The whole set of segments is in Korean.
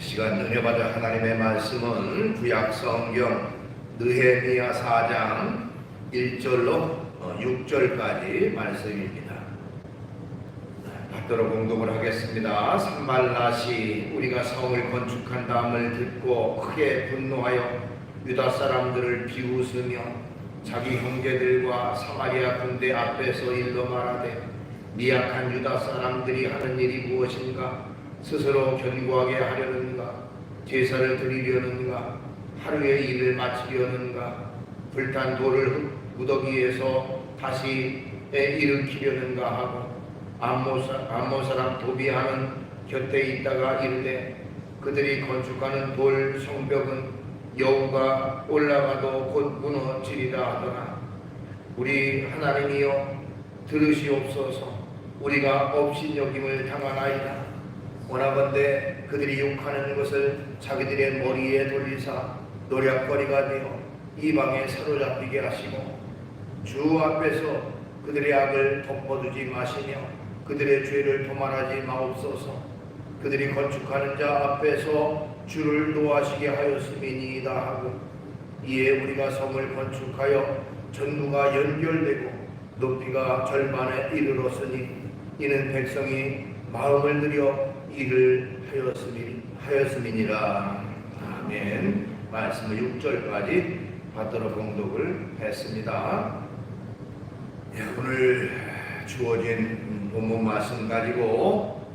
시간 은혜받을 하나님의 말씀은 구약성경 느헤미야 4장 1절로 6절까지 말씀입니다. 받들어 공독을 하겠습니다. 산발랏이 우리가 성을 건축한 다음을 듣고 크게 분노하여 유다 사람들을 비웃으며 자기 형제들과 사마리아 군대 앞에서 일러 말하되 미약한 유다 사람들이 하는 일이 무엇인가? 스스로 견고하게 하려는가? 제사를 드리려는가? 하루의 일을 마치려는가? 불탄 돌을 무더기에서 다시 일으키려는가 하고 암몬 사람 도비아는 곁에 있다가 이르되 그들이 건축하는 돌 성벽은 여우가 올라가도 곧 무너지리라 하더라. 우리 하나님이여 들으시옵소서. 우리가 업신여김을 당하나이다. 원하건대 그들이 욕하는 것을 자기들의 머리에 돌리사 노략거리가 되어 이방에 사로잡히게 하시고 주 앞에서 그들의 악을 덮어두지 마시며 그들의 죄를 도말하지 마옵소서. 그들이 건축하는 자 앞에서 주를 노하시게 하였음이니이다 하고 이에 우리가 성을 건축하여 전구가 연결되고 높이가 절반에 이르렀으니 이는 백성이 마음을 들여 일을 하였음이니라. 아멘. 말씀을 6절까지 받들어 공독을 했습니다. 오늘 주어진 본문 말씀 가지고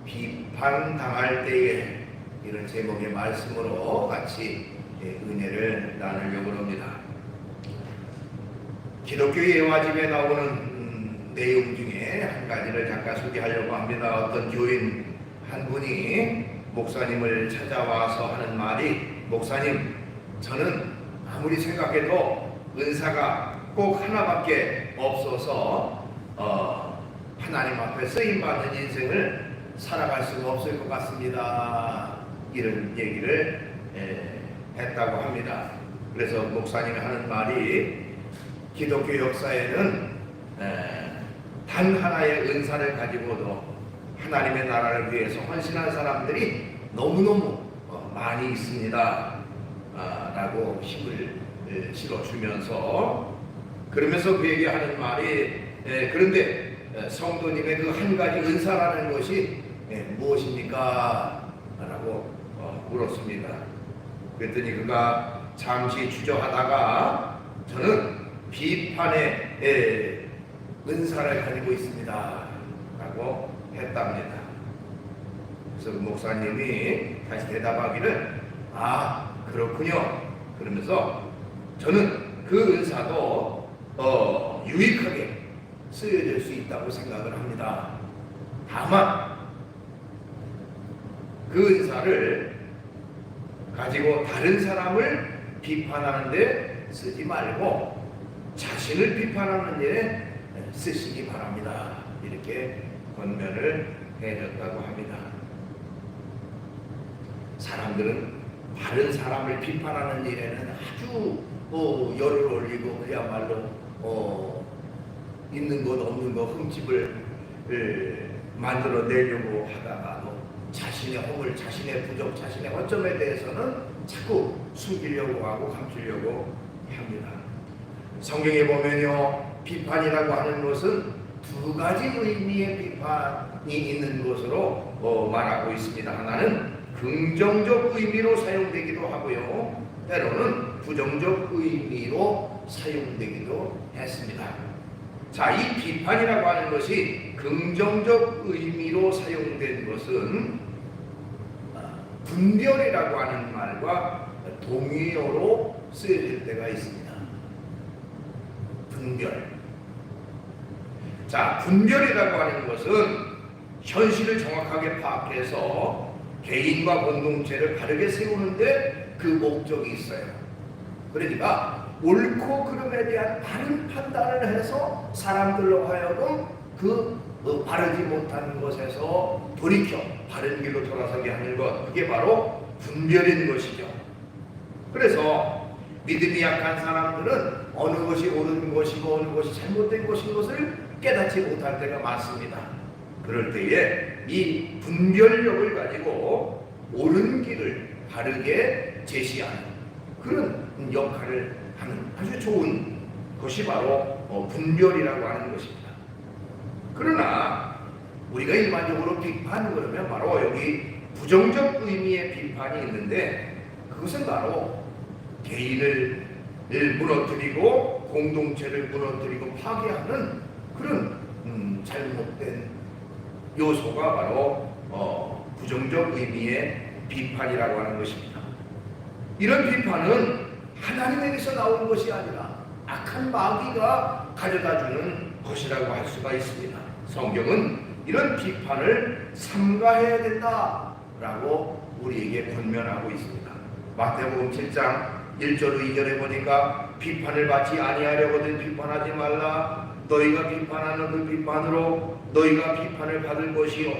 비판당할 때에 이런 제목의 말씀으로 같이 은혜를 나누려고 합니다. 기독교 예화집에 나오는 내용 중에 한 가지를 잠깐 소개하려고 합니다. 어떤 교인 한 분이 목사님을 찾아와서 하는 말이 목사님, 저는 아무리 생각해도 은사가 꼭 하나밖에 없어서 하나님 앞에 쓰임받는 인생을 살아갈 수가 없을 것 같습니다. 이런 얘기를 했다고 합니다. 그래서 목사님이 하는 말이 기독교 역사에는 단 하나의 은사를 가지고도 하나님의 나라를 위해서 헌신한 사람들이 너무너무 많이 있습니다. 라고 힘을 실어주면서 그러면서 그에게 하는 말이 그런데 성도님의 그 한 가지 은사라는 것이 무엇입니까? 라고 물었습니다. 그랬더니 그가 잠시 주저하다가 저는 비판의 은사를 가지고 있습니다. 라고 했답니다. 그래서 그 목사님이 다시 대답하기를 그렇군요. 그러면서 저는 그 은사도 유익하게 쓰여질 수 있다고 생각을 합니다. 다만 그 은사를 가지고 다른 사람을 비판하는데 쓰지 말고 자신을 비판하는 일에 쓰시기 바랍니다. 이렇게 권면을 해줬다고 합니다. 사람들은 다른 사람을 비판하는 일에는 아주 열을 올리고 그야말로 있는 것 없는 것 흠집을 만들어내려고 하다가도 자신의 허물, 자신의 부족, 자신의 허점에 대해서는 자꾸 숨기려고 하고 감추려고 합니다. 성경에 보면요, 비판이라고 하는 것은 두 가지 의미의 비판이 있는 것으로 말하고 있습니다. 하나는 긍정적 의미로 사용되기도 하고요, 때로는 부정적 의미로 사용되기도 했습니다. 자, 이 비판이라고 하는 것이 긍정적 의미로 사용된 것은 분별이라고 하는 말과 동의어로 쓰여질 때가 있습니다. 분별. 자, 분별이라고 하는 것은 현실을 정확하게 파악해서 개인과 공동체를 바르게 세우는데 그 목적이 있어요. 그러니까 옳고 그름에 대한 바른 판단을 해서 사람들로 하여금 바르지 못한 것에서 돌이켜 바른 길로 돌아서게 하는 것, 그게 바로 분별인 것이죠. 그래서 믿음이 약한 사람들은 어느 것이 옳은 것이고 어느 것이 잘못된 것인 것을 깨닫지 못할 때가 많습니다. 그럴 때에 이 분별력을 가지고 옳은 길 바르게 제시하는 그런 역할을 하는 아주 좋은 것이 바로 분별이라고 하는 것입니다. 그러나 우리가 일반적으로 비판 그러면 바로 여기 부정적 의미의 비판이 있는데, 그것은 바로 개인을 무너뜨리고 공동체를 무너뜨리고 파괴하는 그런 잘못된 요소가 바로 부정적 의미의 비판이라고 하는 것입니다. 이런 비판은 하나님에게서 나오는 것이 아니라 악한 마귀가 가져다주는 것이라고 할 수가 있습니다. 성경은 이런 비판을 삼가해야 된다라고 우리에게 권면하고 있습니다. 마태복음 7장 1절 2절에 보니까 비판을 받지 아니하려거든 비판하지 말라. 너희가 비판하는 그 비판으로 너희가 비판을 받을 것이요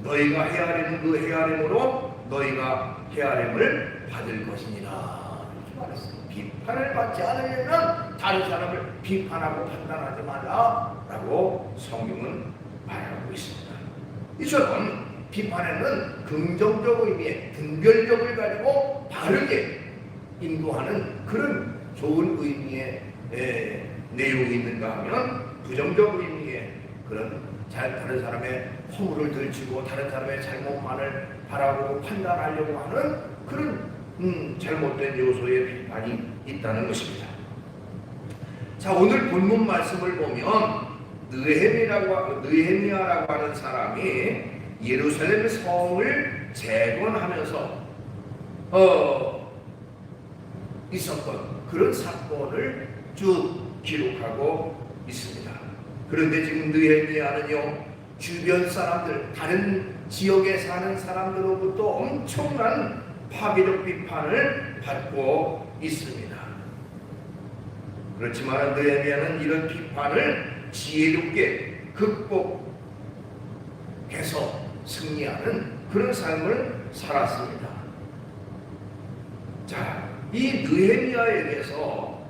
너희가 헤아리는 그 헤아림으로 너희가 헤아림을 받을 것이니라. 이렇게 말했어요. 비판을 받지 않으려면 다른 사람을 비판하고 판단하지 말라라고 성경은 말하고 있습니다. 이처럼 비판에는 긍정적 의미의 분별력을 가지고 바르게 인도하는 그런 좋은 의미의 내용이 있는가 하면, 부정적 의미의 그런 다른 사람의 허물을 들추고 다른 사람의 잘못만을 바라보고 판단하려고 하는 그런 잘못된 요소의 비판이 있다는 것입니다. 자, 오늘 본문 말씀을 보면 느헤미야라고 하는 사람이 예루살렘 성을 재건하면서 있었던 그런 사건을 쭉 기록하고 있습니다. 그런데 지금 느헤미야는요, 주변 사람들, 다른 지역에 사는 사람들로부터 엄청난 파괴적 비판을 받고 있습니다. 그렇지만 느헤미야는 이런 비판을 지혜롭게 극복해서 승리하는 그런 삶을 살았습니다. 자, 이 느헤미야에게서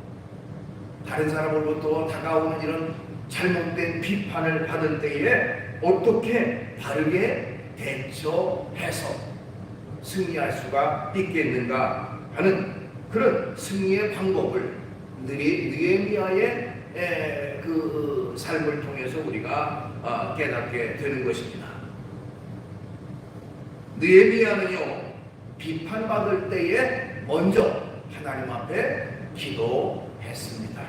다른 사람으로부터 다가오는 이런 잘못된 비판을 받을 때에 어떻게 바르게 대처해서 승리할 수가 있겠는가 하는 그런 승리의 방법을 느헤미야의 그 삶을 통해서 우리가 깨닫게 되는 것입니다. 느헤미야는요, 비판받을 때에 먼저 하나님 앞에 기도했습니다.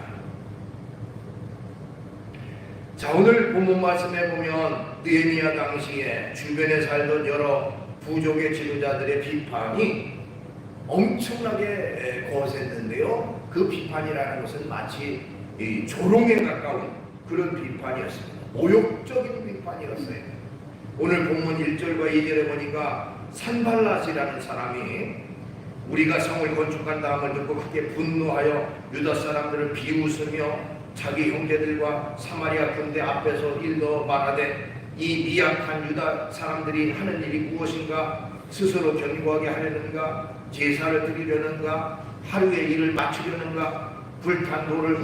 자, 오늘 본문 말씀에 보면 느헤미야 당시에 주변에 살던 여러 부족의 지도자들의 비판이 엄청나게 거셌는데요, 그 비판이라는 것은 마치 조롱에 가까운 그런 비판이었습니다. 모욕적인 비판이었어요. 오늘 본문 1절과 2절에 보니까 산발랏이라는 사람이 우리가 성을 건축한 다음을 듣고 크게 분노하여 유다 사람들을 비웃으며 자기 형제들과 사마리아 군대 앞에서 일러 말하되 이 미약한 유다 사람들이 하는 일이 무엇인가? 스스로 견고하게 하려는가? 제사를 드리려는가? 하루의 일을 마치려는가? 불탄 돌을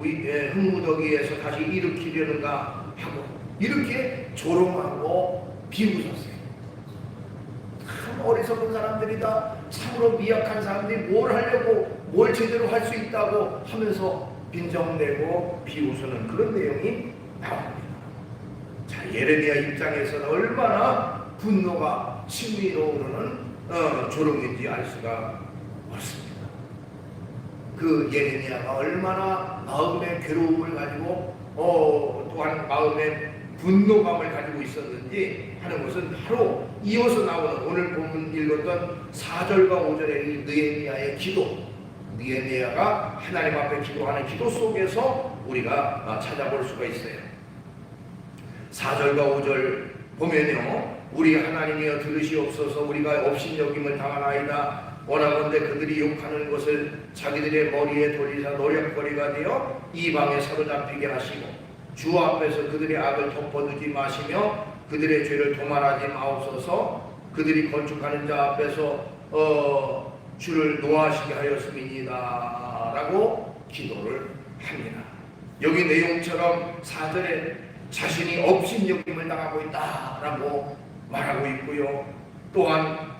흙무더기에서 다시 일으키려는가 하고 이렇게 조롱하고 비웃었어요. 참 어리석은 사람들이다. 참으로 미약한 사람들이 뭘 하려고, 뭘 제대로 할 수 있다고 하면서 빈정대고 비웃는 그런 내용이 나옵니다. 자, 예레미야 입장에서는 얼마나 분노가 치밀어 오르는 조롱인지 알 수가 없습니다. 그 예레미야가 얼마나 마음의 괴로움을 가지고 또한 마음의 분노감을 가지고 있었는지 하는 것은 바로 이어서 나오는 오늘 본문 읽었던 4절과 5절의 이 느헤미야의 기도, 느헤미야가 하나님 앞에 기도하는 기도 속에서 우리가 찾아볼 수가 있어요. 4절과 5절 보면요, 우리 하나님이여 들으시옵소서. 우리가 업신여김을 당하나이다. 원하건대 그들이 욕하는 것을 자기들의 머리에 돌리사 노략거리가 되어 이방에 사로잡히게 하시고 주 앞에서 그들의 악을 덮어두지 마시며 그들의 죄를 도말하지 마옵소서. 그들이 건축하는 자 앞에서 주를 노하시게 하였음이니이다 라고 기도를 합니다. 여기 내용처럼 4절에 자신이 업신여김을 당하고 있다라고 말하고 있고요. 또한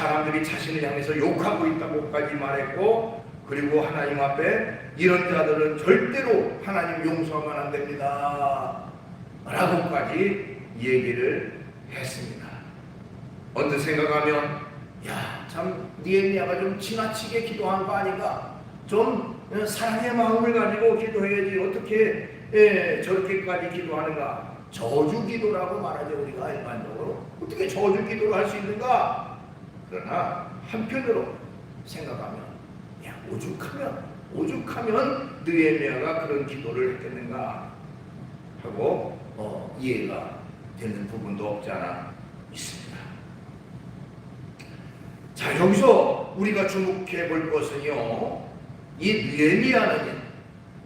사람들이 자신을 향해서 욕하고 있다고까지 말했고, 그리고 하나님 앞에 이런 자들은 절대로 하나님 용서하면 안 됩니다 라고까지 얘기를 했습니다. 언뜻 생각하면 참 느헤미야가 좀 지나치게 기도한 거 아닌가, 좀 사랑의 마음을 가지고 기도해야지 어떻게 저렇게까지 기도하는가. 저주 기도라고 말하죠, 우리가 일반적으로. 어떻게 저주 기도를 할 수 있는가. 그러나 한편으로 생각하면 오죽하면 느헤미야가 그런 기도를 했겠는가 하고 이해가 되는 부분도 없지 않아 있습니다. 자, 여기서 우리가 주목해 볼 것은요, 이 느헤미야는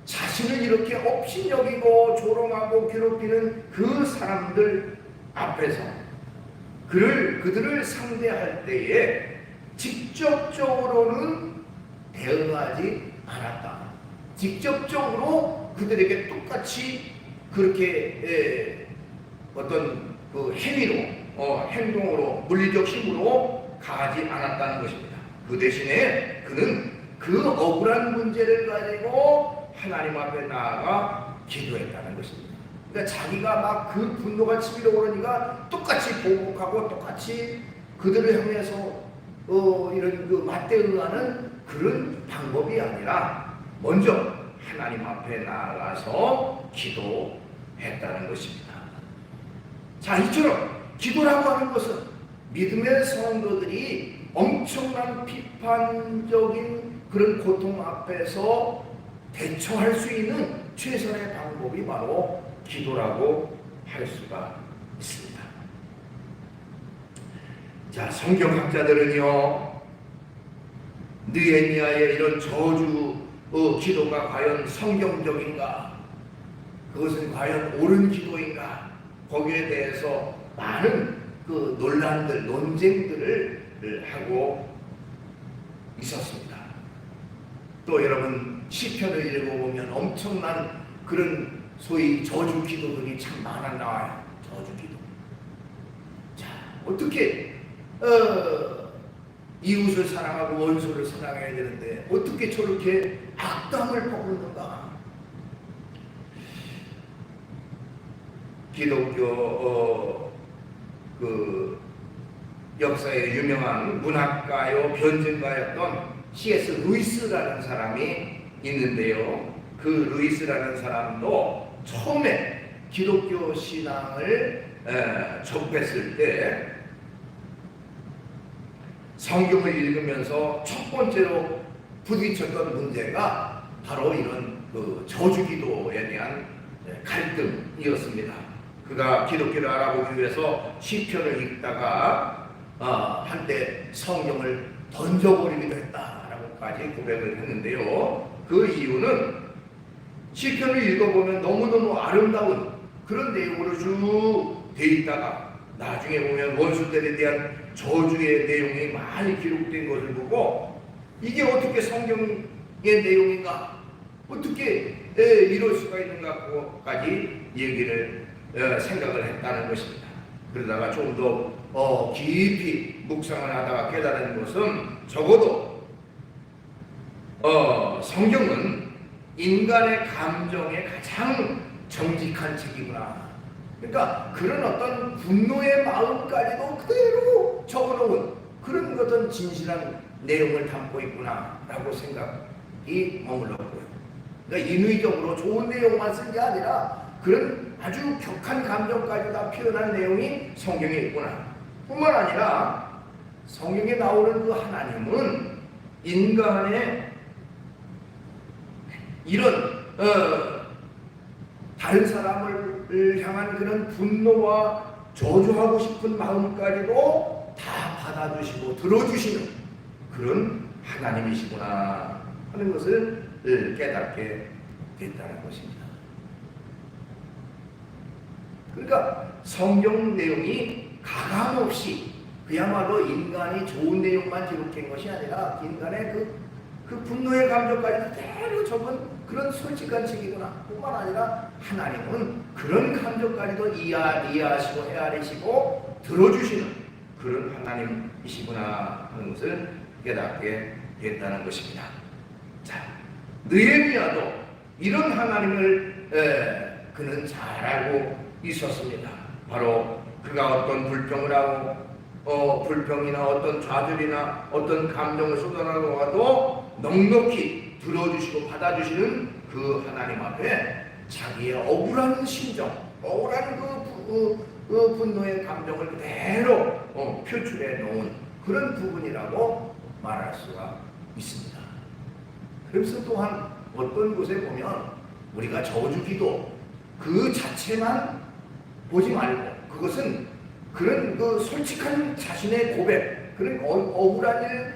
자신을 이렇게 업신여기고 조롱하고 괴롭히는 그 사람들 앞에서 그들을 상대할 때에 직접적으로는 대응하지 않았다. 직접적으로 그들에게 똑같이 그렇게 어떤 그 행위로, 행동으로, 물리적 힘으로 가지 않았다는 것입니다. 그 대신에 그는 그 억울한 문제를 가지고 하나님 앞에 나아가 기도했다는 것입니다. 그러니까 자기가 막 그 분노가 치밀어 오르니까 똑같이 보복하고 똑같이 그들을 향해서 이런 그 맞대응하는 그런 방법이 아니라 먼저 하나님 앞에 나아가서 기도했다는 것입니다. 자, 이처럼 기도라고 하는 것은 믿음의 성도들이 엄청난 비판적인 그런 고통 앞에서 대처할 수 있는 최선의 방법이 바로 기도라고 할 수가 있습니다. 자, 성경학자들은요, 느헤미야의 이런 저주 기도가 과연 성경적인가, 그것은 과연 옳은 기도인가, 거기에 대해서 많은 그 논란들, 논쟁들을 하고 있었습니다. 또 여러분 시편을 읽어보면 엄청난 그런 소위 저주 기도들이 참 많아 나와요. 저주 기도. 자, 어떻게 이웃을 사랑하고 원수를 사랑해야 되는데 어떻게 저렇게 악담을 퍼붓는가. 기독교 그 역사에 유명한 문학가요 변증가였던 C.S. 루이스라는 사람이 있는데요. 그 루이스라는 사람도 처음에 기독교 신앙을 접했을 때 성경을 읽으면서 첫 번째로 부딪혔던 문제가 바로 이런 그 저주기도에 대한 갈등이었습니다. 그가 기독교를 알아보기 위해서 시편을 읽다가 한때 성경을 던져버리기도 했다라고까지 고백을 했는데요. 그 이유는 시편을 읽어보면 너무너무 아름다운 그런 내용으로 쭉 돼 있다가 나중에 보면 원수들에 대한 저주의 내용이 많이 기록된 것을 보고 이게 어떻게 성경의 내용인가, 어떻게 이럴 수가 있는가까지 얘기를 생각을 했다는 것입니다. 그러다가 좀 더 깊이 묵상을 하다가 깨달은 것은 적어도 성경은 인간의 감정에 가장 정직한 책이구나. 그러니까 그런 어떤 분노의 마음까지도 그대로 적어놓은 그런 어떤 진실한 내용을 담고 있구나 라고 생각이 머물렀고요. 그러니까 인위적으로 좋은 내용만 쓴 게 아니라 그런 아주 격한 감정까지 다 표현한 내용이 성경에 있구나. 뿐만 아니라 성경에 나오는 그 하나님은 인간의 이런 다른 사람을 향한 그런 분노와 저주하고 싶은 마음까지도 다 받아주시고 들어주시는 그런 하나님이시구나 하는 것을 깨닫게 됐다는 것입니다. 그러니까 성경 내용이 가감없이 그야말로 인간이 좋은 내용만 기록한 것이 아니라 인간의 그 분노의 감정까지 그대로 적은 그런 솔직한 책이구나. 뿐만 아니라 하나님은 그런 감정까지도 이해하시고 헤아리시고 들어주시는 그런 하나님이시구나 하는 것을 깨닫게 됐다는 것입니다. 자, 느헤미야도 이런 하나님을 그는 잘 알고 있었습니다. 바로 그가 어떤 불평을 하고 불평이나 어떤 좌절이나 어떤 감정을 쏟아나와도 넉넉히 들어주시고 받아주시는 그 하나님 앞에 자기의 억울한 심정, 억울한 그 분노의 감정을 그대로 표출해 놓은 그런 부분이라고 말할 수가 있습니다. 그래서 또한 어떤 곳에 보면 우리가 저주기도 그 자체만 보지 말고 그것은 그런 그 솔직한 자신의 고백, 그런 억울한 일,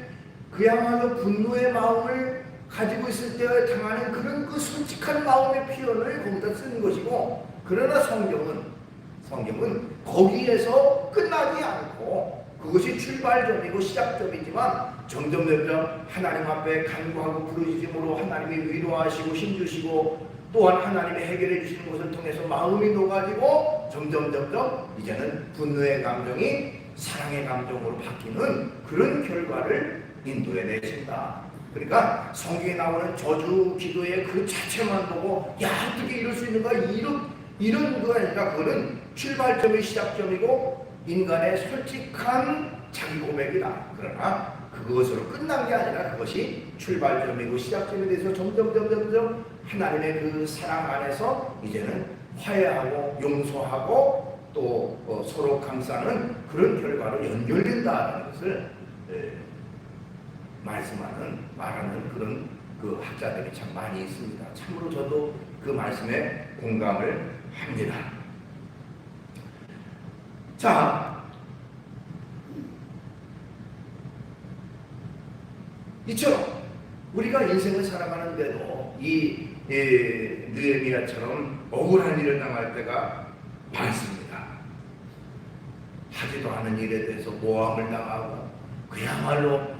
그야말로 분노의 마음을 가지고 있을 때 당하는 그런 그 솔직한 마음의 표현을 거기다 쓰는 것이고, 그러나 성경은 거기에서 끝나지 않고 그것이 출발점이고 시작점이지만 점점 하나님 앞에 간구하고 부르짖음으로 하나님이 위로하시고 힘주시고 또한 하나님이 해결해 주시는 것을 통해서 마음이 녹아지고 점점 이제는 분노의 감정이 사랑의 감정으로 바뀌는 그런 결과를 인도해 내신다. 그러니까 성경에 나오는 저주 기도의 그 자체만 보고 야 어떻게 이럴 수 있는가 이런 거가 아니라 그거는 출발점이 시작점이고 인간의 솔직한 자기 고백이다. 그러나 그것으로 끝난 게 아니라 그것이 출발점이고 시작점이 돼서 점점 하나님의 그 사랑 안에서 이제는 화해하고 용서하고 또 서로 감싸는 그런 결과로 연결된다는 것을 말하는 그런 그 학자들이 참 많이 있습니다. 참으로 저도 그 말씀에 공감을 합니다. 자, 이처럼 우리가 인생을 살아가는데도 이 느헤미야처럼 억울한 일을 당할 때가 많습니다. 하지도 않은 일에 대해서 모함을 당하고 그야말로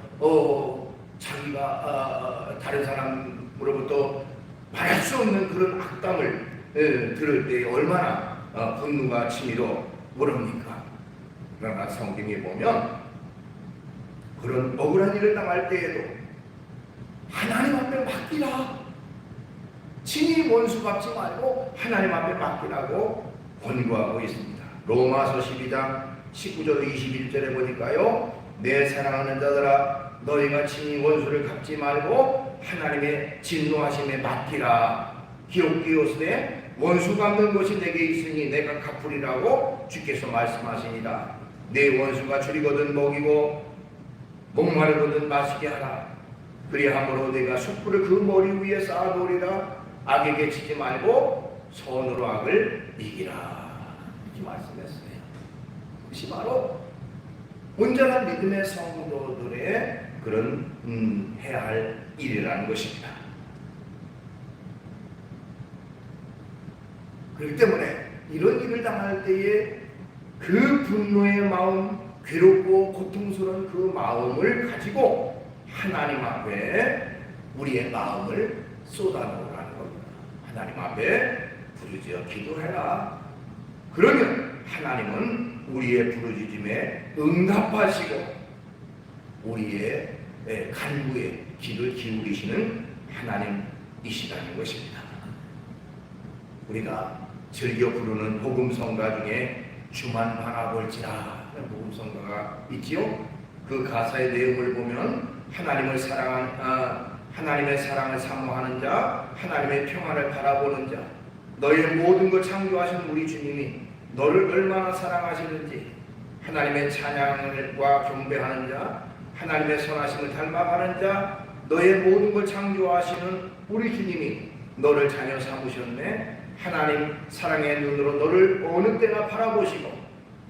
자기가 다른 사람으로부터 말할 수 없는 그런 악담을 들을 때 얼마나 분노가 치밀어 모릅니까? 그러나 성경에 보면 그런 억울한 일을 당할 때에도 하나님 앞에 맡기라. 친히 원수 갚지 말고 하나님 앞에 맡기라고 권고하고 있습니다. 로마서 12장 19절 21절에 보니까요, 내 사랑하는 자들아 너희가 친히 원수를 갚지 말고 하나님의 진노하심에 맡기라. 기록되었으되 원수 갚는 것이 내게 있으니 내가 갚으리라고 주께서 말씀하시니라. 내 원수가 줄이거든 먹이고 목마르거든 마시게 하라. 그리함으로 내가 숯불을 그 머리 위에 쌓아놓으리라. 악에게 치지 말고 선으로 악을 이기라. 이렇게 말씀했어요. 그것이 바로 온전한 믿음의 성도들의 그런 해야 할 일이라는 것입니다. 그렇기 때문에 이런 일을 당할 때에 그 분노의 마음, 괴롭고 고통스러운 그 마음을 가지고 하나님 앞에 우리의 마음을 쏟아놓으라는 겁니다. 하나님 앞에 부르짖어 기도해라. 그러면 하나님은 우리의 부르짖음에 응답하시고 우리의 간구에 귀를 기울이시는 하나님이시라는 것입니다. 우리가 즐겨 부르는 복음성가 중에 주만 바라볼지라 하는 복음성가가 있지요. 그 가사의 내용을 보면 하나님의 사랑을 사모하는 자, 하나님의 평안을 바라보는 자, 너의 모든 것 창조하신 우리 주님이 너를 얼마나 사랑하시는지, 하나님의 찬양과 경배하는 자, 하나님의 선하심을 닮아가는 자, 너의 모든 걸 창조하시는 우리 주님이 너를 자녀 삼으셨네. 하나님 사랑의 눈으로 너를 어느 때나 바라보시고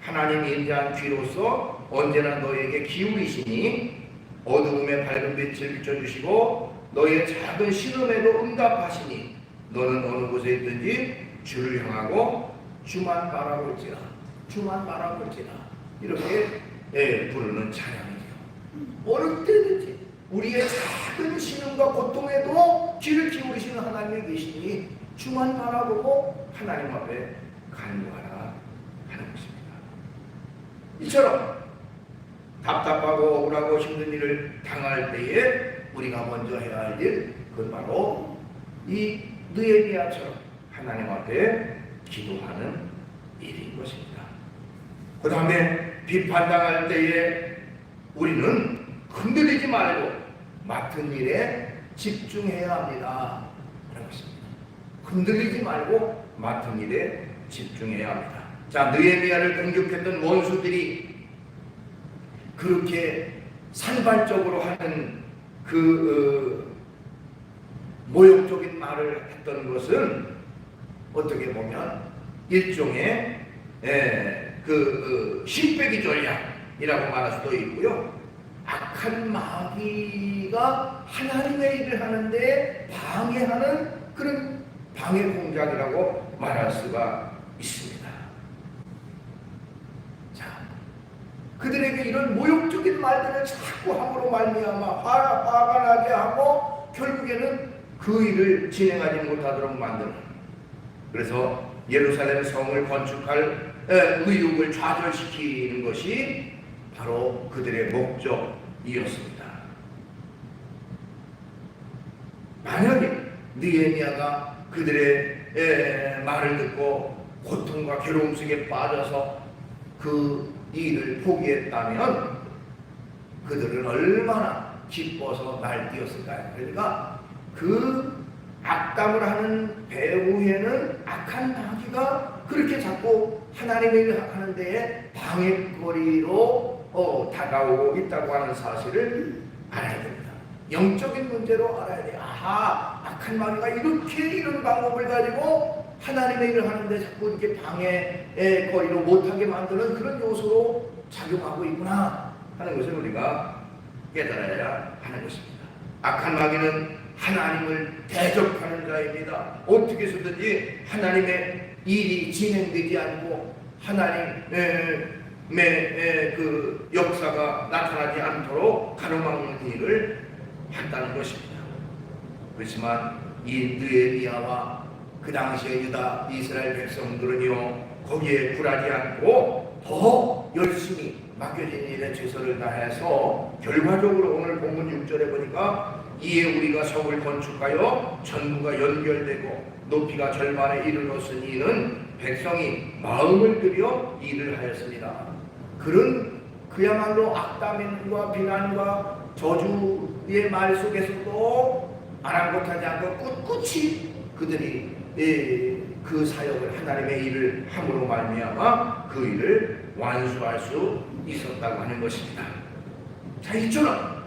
하나님 인자한 귀로서 언제나 너에게 기울이시니 어두움에 밝은 빛을 비춰주시고 너의 작은 신음에도 응답하시니 너는 어느 곳에 있든지 주를 향하고 주만 바라볼지라, 주만 바라볼지라, 이렇게 부르는 찬양이죠. 어느 때든지 우리의 작은 신음과 고통에도 귀를 기울이시는 하나님이 계시니 주만 바라보고 하나님 앞에 간구하라 하는 것입니다. 이처럼 답답하고 억울하고 힘든 일을 당할 때에 우리가 먼저 해야 할 일, 그건 바로 이 느헤미야처럼 하나님 앞에 기도하는 일인 것입니다. 그 다음에 비판당할 때에 우리는 흔들리지 말고 맡은 일에 집중해야 합니다. 라는 것입니다. 흔들리지 말고 맡은 일에 집중해야 합니다. 자, 느헤미야를 공격했던 원수들이 그렇게 산발적으로 하는 모욕적인 말을 했던 것은 어떻게 보면 일종의 신빼기 전략이라고 말할 수도 있고요. 악한 마귀가 하나님의 일을 하는데 방해하는 그런 방해 공작이라고 말할 수가 있습니다. 자, 그들에게 이런 모욕적인 말들을 자꾸 함으로 말미암아 화가 나게 하고 결국에는 그 일을 진행하지 못하도록 만드는, 그래서 예루살렘 성을 건축할 의욕을 좌절시키는 것이 바로 그들의 목적이었습니다. 만약에 느헤미야가 그들의 말을 듣고 고통과 괴로움 속에 빠져서 그 일을 포기했다면 그들은 얼마나 기뻐서 날뛰었을까요? 그러니까 그 악담을 하는 배후에는 악한 마귀가 그렇게 자꾸 하나님의 일을 하는 데에 방해거리로 다가오고 있다고 하는 사실을 알아야 됩니다. 영적인 문제로 알아야 돼요. 아하, 악한 마귀가 이렇게 이런 방법을 가지고 하나님의 일을 하는데 자꾸 이렇게 방해거리로 못하게 만드는 그런 요소로 작용하고 있구나 하는 것을 우리가 깨달아야 하는 것입니다. 악한 마귀는 하나님을 대적하는 자입니다. 어떻게 해서든지 하나님의 일이 진행되지 않고 하나님의 그 역사가 나타나지 않도록 가로막는 일을 한다는 것입니다. 그렇지만 이 느헤미야와 그 당시의 유다 이스라엘 백성들은요, 거기에 굴하지 않고 더 열심히 맡겨진 일에 최선을 다해서 결과적으로 오늘 본문 6절에 보니까 이에 우리가 성을 건축하여 전부가 연결되고 높이가 절반에 이르렀으니 이는 백성이 마음을 들여 일을 하였습니다. 그런 그야말로 악담과 비난과 저주의 말 속에서도 아랑곳하지 않고 꿋꿋이 그들이 그 사역을 하나님의 일을 함으로 말미암아 그 일을 완수할 수 있었다고 하는 것입니다. 자, 이처럼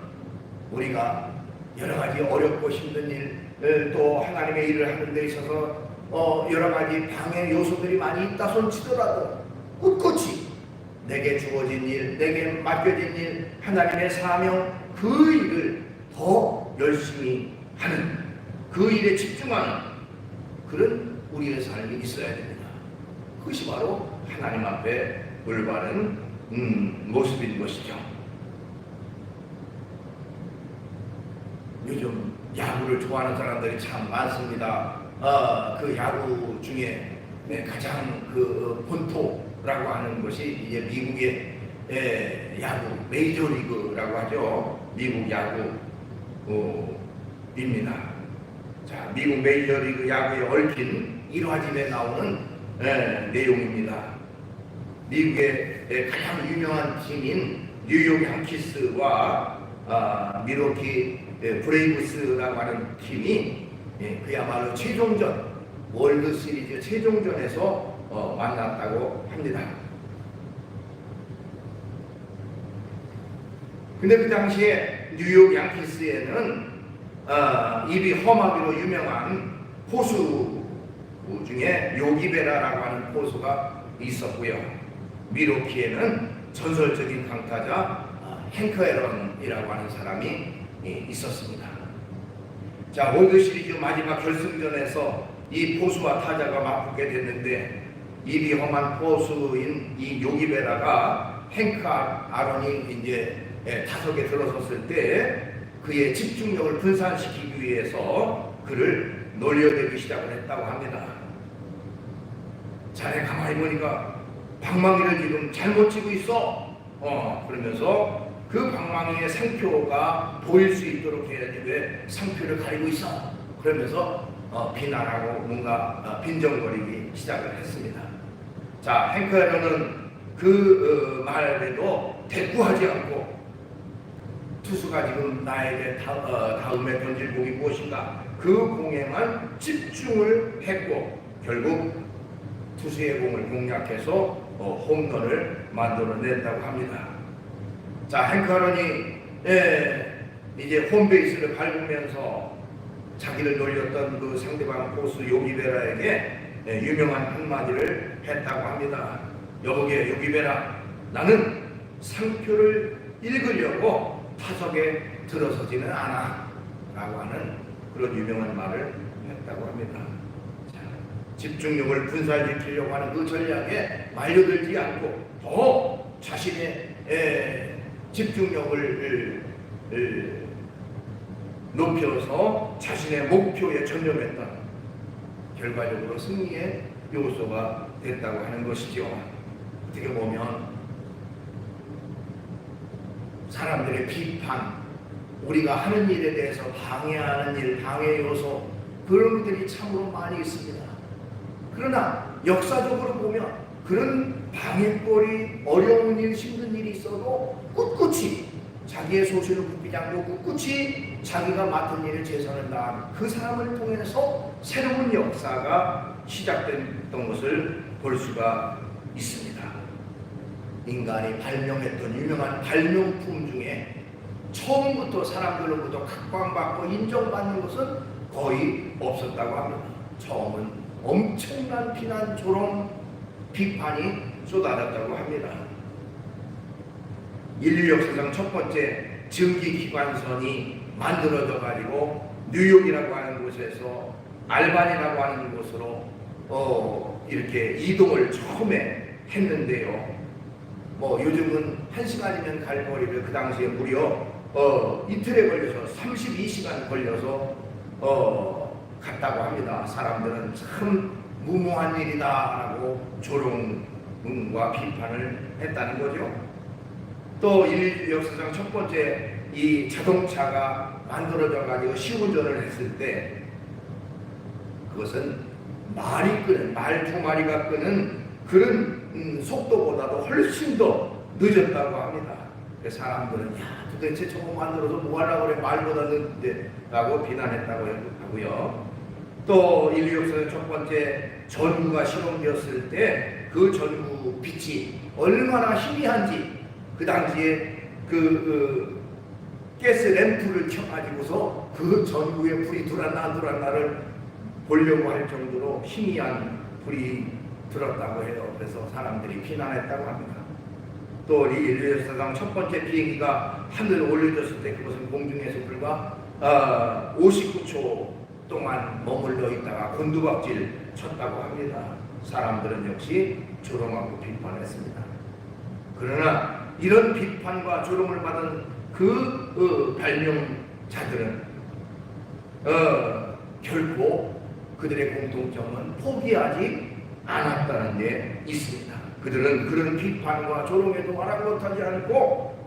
우리가 여러 가지 어렵고 힘든 일, 또 하나님의 일을 하는 데 있어서 여러 가지 방해 요소들이 많이 있다 손치더라도 꿋꿋이 내게 주어진 일, 내게 맡겨진 일, 하나님의 사명, 그 일을 더 열심히 하는, 그 일에 집중하는 그런 우리의 삶이 있어야 됩니다. 그것이 바로 하나님 앞에 올바른 모습인 것이죠. 요즘 야구를 좋아하는 사람들이 참 많습니다. 그 야구 중에 가장 그 본토라고 하는 것이 이제 미국의 야구 메이저리그라고 하죠. 미국 야구입니다. 자, 미국 메이저리그 야구에 얽힌 1화집에 나오는 내용입니다. 미국의 가장 유명한 팀인 뉴욕 양키스와 밀워키 브레이브스라고 하는 팀이 그야말로 최종전, 월드 시리즈 최종전에서 만났다고 합니다. 근데 그 당시에 뉴욕 양키스에는 입이 험하기로 유명한 포수 중에 요기베라라고 하는 포수가 있었고요. 밀워키에는 전설적인 강타자 행크 앨런이라고 하는 사람이 있었습니다. 자, 월드 시리즈 마지막 결승전에서 이 포수와 타자가 맞붙게 됐는데 입이 험한 포수인 이 요기베라가 행크 앨런이 이제 타석에 들어섰을 때 그의 집중력을 분산시키기 위해서 그를 놀려대기 시작을 했다고 합니다. 자네 가만히 보니까 방망이를 지금 잘못 치고 있어. 그러면서 그 방망이의 상표가 보일 수 있도록 해야지 왜 상표를 가리고 있어? 그러면서 비난하고 뭔가 빈정거리기 시작을 했습니다. 자, 행크 앨런은 그 말에도 대꾸하지 않고 투수가 지금 나에게 다음에 던질 공이 무엇인가 그 공에만 집중을 했고 결국 투수의 공을 공략해서 홈런을 만들어냈다고 합니다. 자, 행크 앨런이 이제 홈베이스를 밟으면서 자기를 놀렸던 그 상대방 포수 요기베라에게 유명한 한마디를 했다고 합니다. 여보게 요기베라, 나는 상표를 읽으려고 타석에 들어서지는 않아 라고 하는 그런 유명한 말을 했다고 합니다. 자, 집중력을 분산시키려고 하는 그 전략에 말려들지 않고 더 자신의 집중력을 높여서 자신의 목표에 전념했던 결과적으로 승리의 요소가 됐다고 하는 것이죠. 어떻게 보면 사람들의 비판, 우리가 하는 일에 대해서 방해하는 일, 방해 요소 그런 것들이 참으로 많이 있습니다. 그러나 역사적으로 보면 그런 방해거리, 어려운 일, 힘든 일이 있어도 꿋꿋이 자기의 소신을 굽히지 않고 꿋꿋이 자기가 맡은 일에 최선을 다한 그 사람을 통해서 새로운 역사가 시작됐던 것을 볼 수가 있습니다. 인간이 발명했던 유명한 발명품 중에 처음부터 사람들로부터 각광받고 인정받는 것은 거의 없었다고 합니다. 처음은 엄청난 비난, 조롱, 비판이 쏟아졌다고 합니다. 인류 역사상 첫 번째 증기기관선이 만들어져 가지고 뉴욕이라고 하는 곳에서 알반이라고 하는 곳으로 이렇게 이동을 처음에 했는데요. 요즘은 1시간이면 갈 거리를 그 당시에 무려 이틀에 걸려서 32시간 걸려서 갔다고 합니다. 사람들은 참 무모한 일이다라고 조롱과 비판을 했다는 거죠. 또 인류 역사상 첫 번째 이 자동차가 만들어져 가지고 시운전을 했을 때 그것은 말이 끄는 말 두 마리가 끄는 그런 속도보다도 훨씬 더 늦었다고 합니다. 사람들은 야 도대체 저거 만들어서 뭐 하려고 그래 말보다 늦는데 라고 비난했다고 하고요. 또 인류 역사상 첫 번째 전구가 실험되었을 때 그 전구 빛이 얼마나 희미한지 그 당시에 그 가스 램프를 켜가지고서 그 전구에 불이 들어왔나를 보려고 할 정도로 희미한 불이 들었다고 해요. 그래서 사람들이 비난했다고 합니다. 또 인류 역사상 첫 번째 비행기가 하늘에 올려졌을 때 그것은 공중에서 불과 59초 동안 머물러 있다가 곤두박질 쳤다고 합니다. 사람들은 역시 조롱하고 비판했습니다. 그러나 이런 비판과 조롱을 받은 그 발명자들은 결코 그들의 공통점은 포기하지 않았다는 데 있습니다. 그들은 그런 비판과 조롱에도 아랑곳하지 않고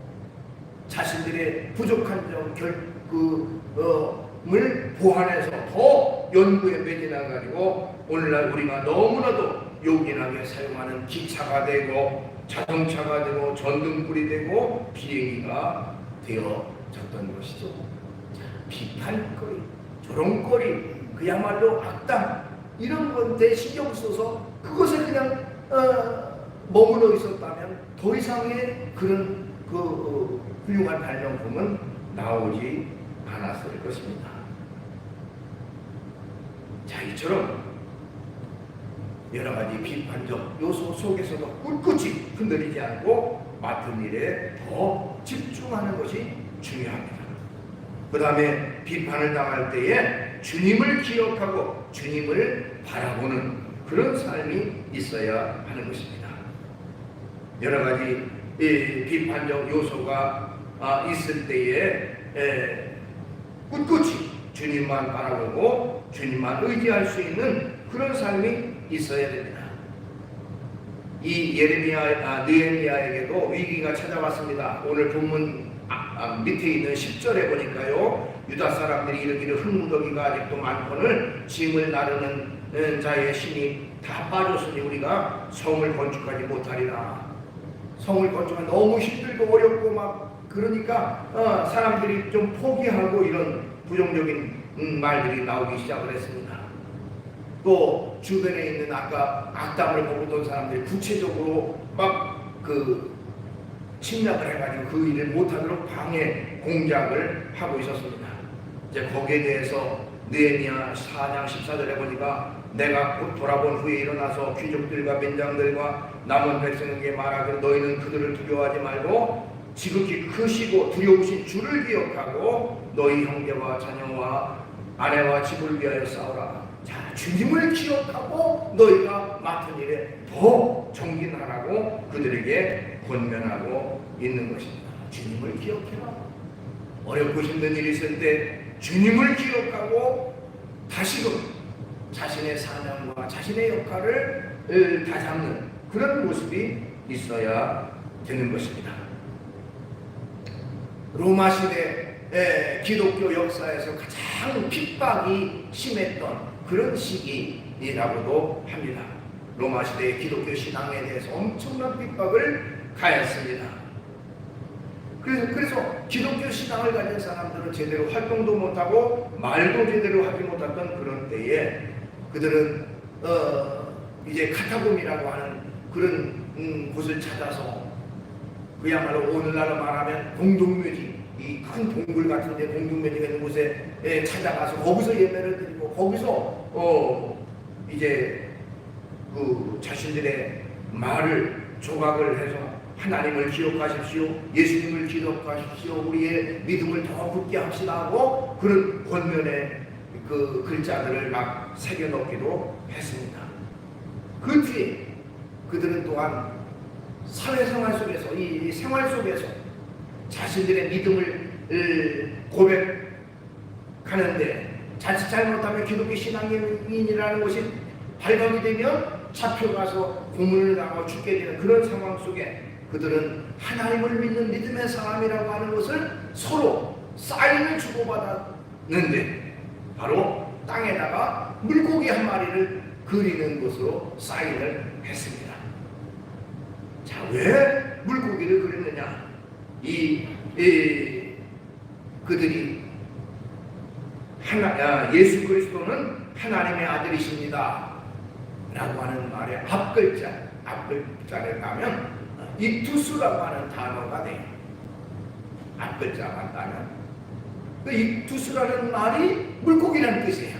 자신들의 부족한 점을 보완해서 더 연구에 매진해가지고 오늘날 우리가 너무나도 요긴하게 사용하는 기차가 되고 자동차가 되고 전등불이 되고 비행기가 되어졌던 것이죠. 비판거리, 조롱거리, 그야말로 악담 이런 건데 신경 써서 그것에 그냥 머물러 있었다면 더 이상의 그런 훌륭한 발명품은 나오지 않았을 것입니다. 자, 이처럼 여러 가지 비판적 요소 속에서도 꿋꿋이 흔들리지 않고 맡은 일에 더 집중하는 것이 중요합니다. 그 다음에 비판을 당할 때에 주님을 기억하고 주님을 바라보는 그런 삶이 있어야 하는 것입니다. 여러 가지 비판적 요소가 있을 때에 꿋꿋이 주님만 바라보고 주님만 의지할 수 있는 그런 삶이 있어야 됩니다. 이 느헤미야에게도 위기가 찾아왔습니다. 오늘 본문 밑에 있는 10절에 보니까요, 유다 사람들이 이르기를 흙무더기가 아직도 많거늘 짐을 나르는 자의 힘이 다 빠졌으니 우리가 성을 건축하지 못하리라. 성을 건축하기 너무 힘들고 어렵고 막 그러니까 사람들이 좀 포기하고 이런 부정적인 말들이 나오기 시작을 했습니다. 또 주변에 있는 아까 악담을 먹었던 사람들이 구체적으로 막 침략을 해가지고 그 일을 못하도록 방해 공작을 하고 있었습니다. 이제 거기에 대해서 느헤미야 4장 14절에 보니까 내가 곧 돌아본 후에 일어나서 귀족들과 민장들과 남은 백성에게 말하기를 너희는 그들을 두려워하지 말고 지극히 크시고 두려우신 주를 기억하고 너희 형제와 자녀와 아내와 집을 위하여 싸우라. 자, 주님을 기억하고 너희가 맡은 일에 더 정진하라고 그들에게 권면하고 있는 것입니다. 주님을 기억해라. 어렵고 힘든 일이 있을 때 주님을 기억하고 다시금 자신의 사명과 자신의 역할을 다잡는 그런 모습이 있어야 되는 것입니다. 로마 시대 기독교 역사에서 가장 핍박이 심했던 그런 시기라고도 합니다. 로마 시대의 기독교 신앙에 대해서 엄청난 핍박을 가했습니다. 그래서 기독교 신앙을 가진 사람들은 제대로 활동도 못하고 말도 제대로 하지 못했던 그런 때에 그들은 이제 카타콤이라고 하는 그런 곳을 찾아서 그야말로 오늘날로 말하면 공동묘지, 이 큰 동굴 같은데 공동묘지가 있는 곳에 찾아가서 거기서 예배를 드리고 거기서 이제 그 자신들의 말을 조각을 해서 하나님을 기억하십시오, 예수님을 기억하십시오, 우리의 믿음을 더 굳게 합시다 하고 그런 권면의 그 글자들을 막 새겨넣기도 했습니다. 그 뒤에 그들은 또한 사회생활 속에서 이 생활 속에서 자신들의 믿음을 고백하는데 자칫 잘못하면 기독교 신앙인이라는 것이 발각이 되면 잡혀가서 고문을 당하고 죽게 되는 그런 상황 속에 그들은 하나님을 믿는 믿음의 사람이라고 하는 것을 서로 사인을 주고받았는데 바로 땅에다가 물고기 한 마리를 그리는 것으로 사인을 했습니다. 자, 왜 물고기를 그렸느냐? 그들이 예수 그리스도는 하나님의 아들이십니다 라고 하는 말의 앞글자를 따면 입투수라고 하는 단어가 돼요. 앞글자만 따면 그 입투수라는 말이 물고기라는 뜻이에요.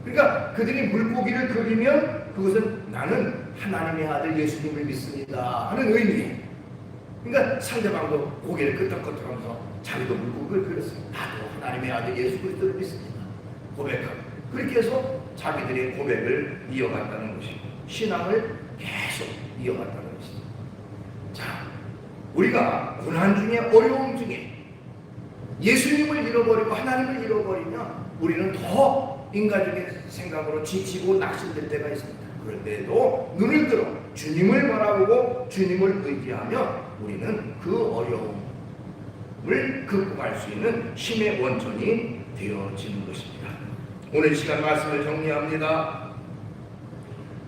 그러니까 그들이 물고기를 그리면 그것은 나는 하나님의 아들 예수님을 믿습니다 하는 의미예요. 그러니까 상대방도 고개를 끄덕끄덕하면서 자기도 물고기를 그렸어요. 나도 하나님의 아들 예수 그리스도를 믿습니다 고백하고 그렇게 해서 자기들의 고백을 이어갔다는 것이고 신앙을 계속 이어갔다는 것이죠. 자, 우리가 고난 중에 어려움 중에 예수님을 잃어버리고 하나님을 잃어버리면 우리는 더 인간적인 생각으로 지치고 낙심될 때가 있습니다. 그럴 때에도 눈을 들어 주님을 바라보고 주님을 의지하며 우리는 그 어려움을 극복할 수 있는 힘의 원천이 되어지는 것입니다. 오늘 시간 말씀을 정리합니다.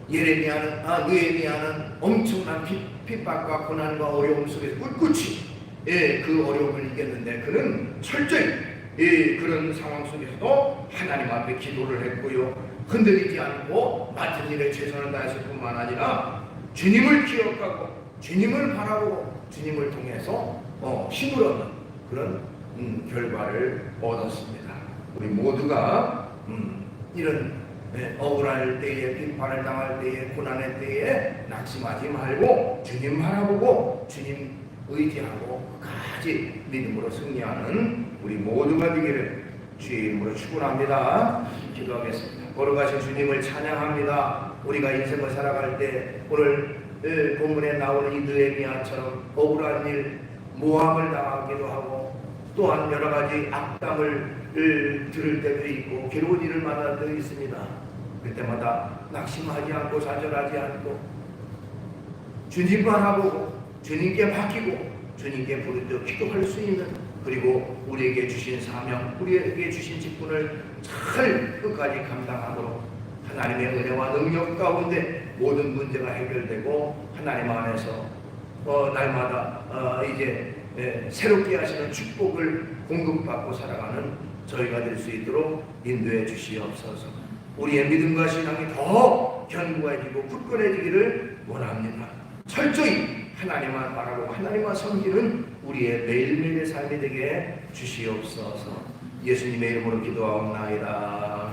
느헤미야는 엄청난 핍박과 고난과 어려움 속에서 꿋꿋이 그 어려움을 이겼는데 그는 철저히 그런 상황 속에서도 하나님 앞에 기도를 했고요. 흔들리지 않고 맡은 일에 최선을 다했을 뿐만 아니라 주님을 기억하고 주님을 바라보고 주님을 통해서 힘을 얻는 그런 결과를 얻었습니다. 우리 모두가 이런 억울할 때에 비판을 당할 때에 고난의 때에 낙심하지 말고 주님 바라보고 주님 의지하고 끝까지 믿음으로 승리하는 우리 모두가 되기를 주의 이름으로 축원합니다. 기도하겠습니다. 걸어가신 주님을 찬양합니다. 우리가 인생을 살아갈 때 오늘 본문에 나오는 이 느헤미야처럼 억울한 일, 모함을 당하기도 하고 또한 여러 가지 악담을 들을 때도 있고 괴로운 일을 만날 때도 있습니다. 그때마다 낙심하지 않고 좌절하지 않고 주님 바라보고 주님께 맡기고 주님께 부르짖어 기도할 수 있는, 그리고 우리에게 주신 사명, 우리에게 주신 직분을 잘 끝까지 감당하도록 하나님의 은혜와 능력 가운데 모든 문제가 해결되고 하나님 안에서 날마다 이제 새롭게 하시는 축복을 공급받고 살아가는 저희가 될 수 있도록 인도해 주시옵소서. 우리의 믿음과 신앙이 더 견고해지고 굳건해지기를 원합니다. 철저히 하나님만 바라고 하나님만 섬기는 우리의 매일매일의 삶이 되게 주시옵소서. 예수님의 이름으로 기도하옵나이다.